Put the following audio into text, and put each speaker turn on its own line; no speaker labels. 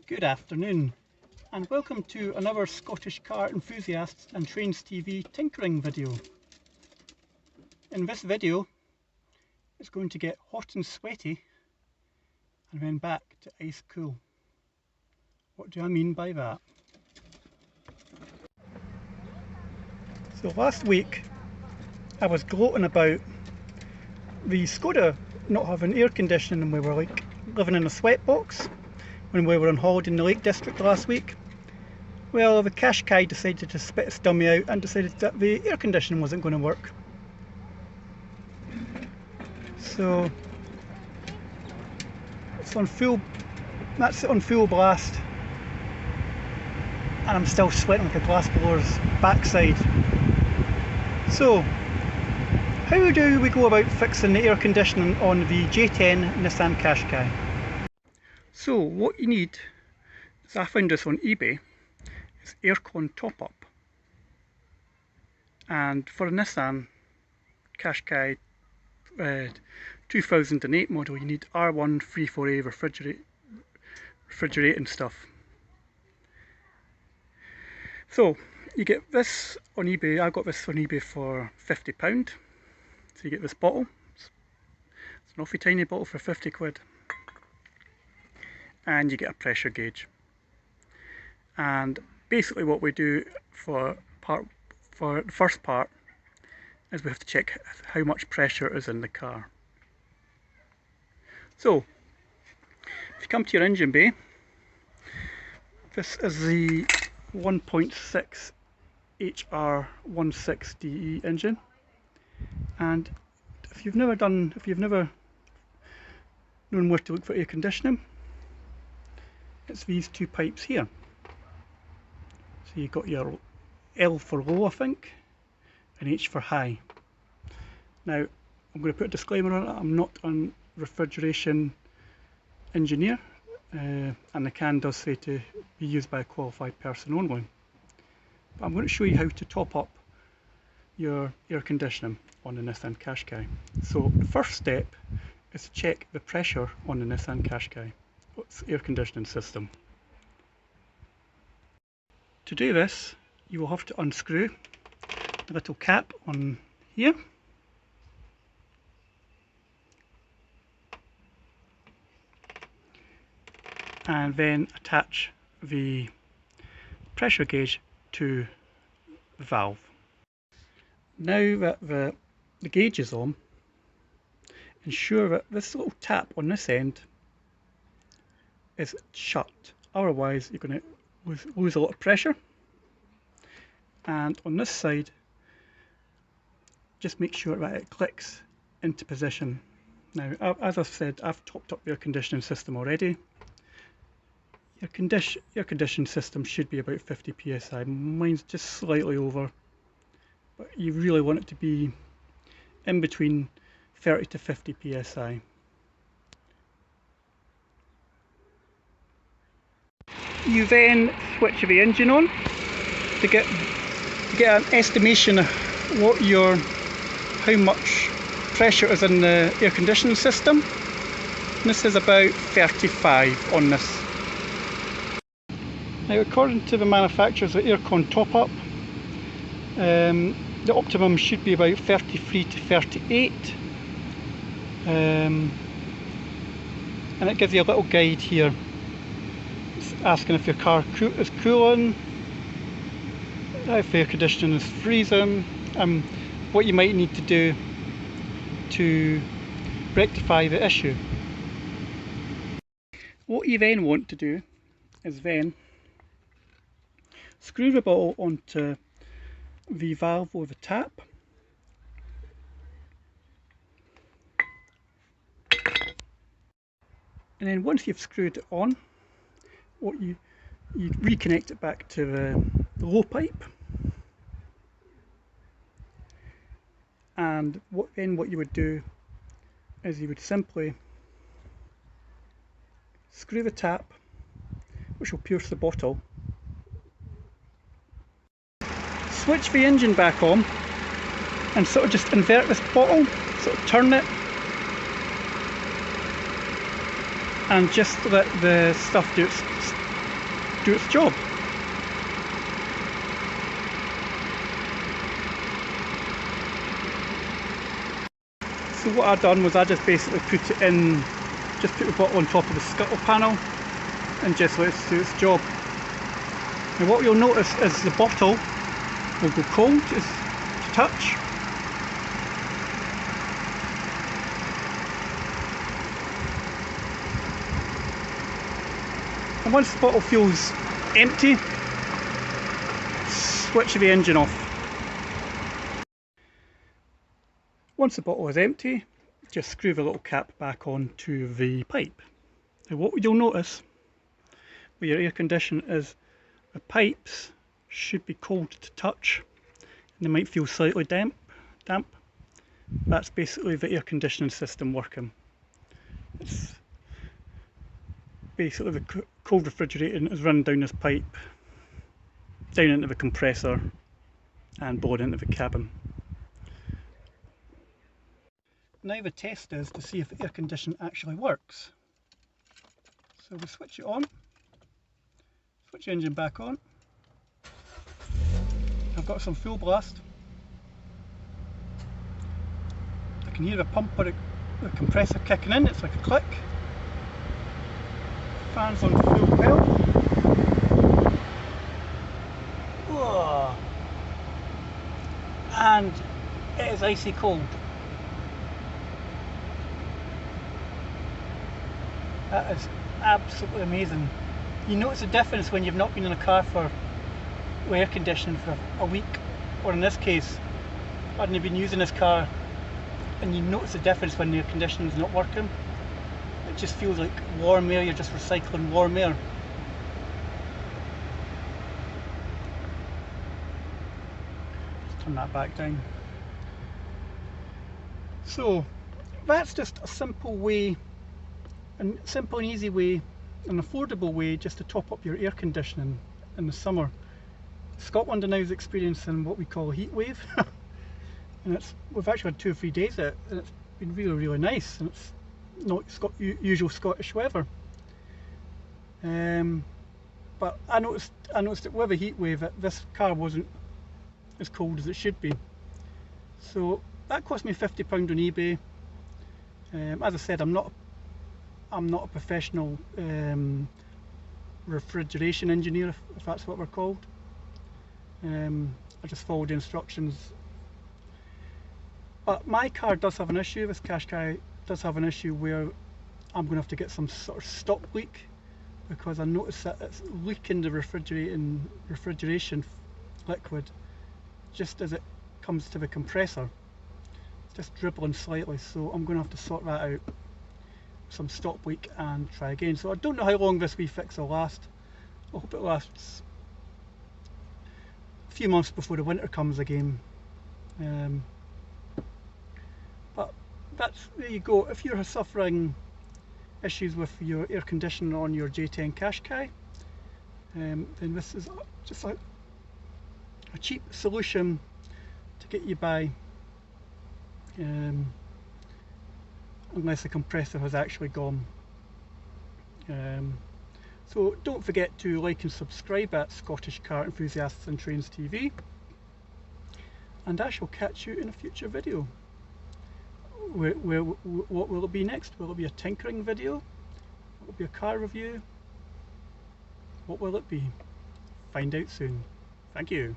Good afternoon and welcome to another Scottish car enthusiasts and trains TV tinkering video. In this video it's going to get hot and sweaty and then back to ice cool. What do I mean by that? So last week I was gloating about the Skoda not having air conditioning and we were like living in a sweatbox when we were on holiday in the Lake District last week. Well, the Qashqai decided to spit its dummy out and decided that the air conditioning wasn't going to work. So it's on full, that's it on full blast, and I'm still sweating like a glassblower's backside. So how do we go about fixing the air conditioning on the J10 Nissan Qashqai? So what you need is, I found this on eBay, is Aircon top up. And for a Nissan Qashqai 2008 model you need R134A refrigerating stuff. So you get this on eBay. I got this on eBay for £50. So you get this bottle. It's an awfully tiny bottle for 50 quid. And you get a pressure gauge. And basically what we do for the first part is we have to check how much pressure is in the car. So if you come to your engine bay, this is the 1.6 HR16DE engine, and if you've never known where to look for air conditioning, it's these two pipes here. So you've got your L for low, I think, and H for high. Now I'm going to put a disclaimer on it. I'm not a refrigeration engineer, and the can does say to be used by a qualified person only. But I'm going to show you how to top up your air conditioning on the Nissan Qashqai. So the first step is to check the pressure on the Nissan Qashqai, its air conditioning system. To do this, you will have to unscrew the little cap on here, and then attach the pressure gauge to the valve. Now that the gauge is on, ensure that this little tap on this end is shut, otherwise you're going to lose a lot of pressure. And on this side, just make sure that it clicks into position. Now, as I've said, I've topped up the air conditioning system already. Your air conditioning system should be about 50 psi. Mine's just slightly over, but you really want it to be in between 30 to 50 psi. You then switch the engine on to get an estimation of how much pressure is in the air conditioning system. And this is about 35 on this. Now, according to the manufacturers, the Aircon top up, the optimum should be about 33 to 38, and it gives you a little guide here. It's asking if your car is cooling, if the air conditioning is freezing, what you might need to do to rectify the issue. What you then want to do is then screw the bottle onto the valve or the tap, and then once you've screwed it on, you reconnect it back to the low pipe, and what you would do is you would simply screw the tap, which will pierce the bottle, switch the engine back on and sort of just invert this bottle, sort of turn it and just let the stuff do its do its job. So what I done was I just basically put it in, just put the bottle on top of the scuttle panel and just let it do its job. Now what you'll notice is the bottle will go cold to touch. And once the bottle feels empty, switch the engine off. Once the bottle is empty, just screw the little cap back onto the pipe. Now what you'll notice with your air conditioner is the pipes should be cold to touch and they might feel slightly damp. That's basically the air conditioning system working. It's basically the cold refrigerating is running down this pipe, down into the compressor and blowing into the cabin. Now the test is to see if the air conditioning actually works. So we switch it on, switch the engine back on. I've got some full blast. I can hear the pump or the compressor kicking in, it's like a click. Fans on full pelt. Whoa. And it is icy cold. That is absolutely amazing. You notice the difference when you've not been in a car with air conditioning for a week, or in this case, I hadn't been using this car, and you notice the difference when the air conditioning is not working. It just feels like warm air, you're just recycling warm air. Just turn that back down. So that's just a simple way, a simple and easy way, an affordable way just to top up your air conditioning in the summer. Scotland now is experiencing what we call a heat wave, and we've actually had 2 or 3 days of it, and it's been really nice, and it's not usual Scottish weather. But I noticed that with a heat wave that this car wasn't as cold as it should be. So that cost me £50 on eBay. As I said, I'm not a professional refrigeration engineer, if that's what we're called. I just followed the instructions. But my car does have an issue, this Qashqai does have an issue where I'm going to have to get some sort of stop leak, because I noticed that it's leaking the refrigeration liquid just as it comes to the compressor. It's just dribbling slightly, so I'm going to have to sort that out. Some stop leak and try again. So I don't know how long this wee fix will last. I hope it lasts a few months before the winter comes again. But there you go. If you're suffering issues with your air conditioning on your J10 Qashqai, then this is just a cheap solution to get you by, unless the compressor has actually gone. So don't forget to like and subscribe at Scottish Car Enthusiasts and Trains TV, and I shall catch you in a future video. What will it be next? Will it be a tinkering video? Will it be a car review? What will it be? Find out soon. Thank you.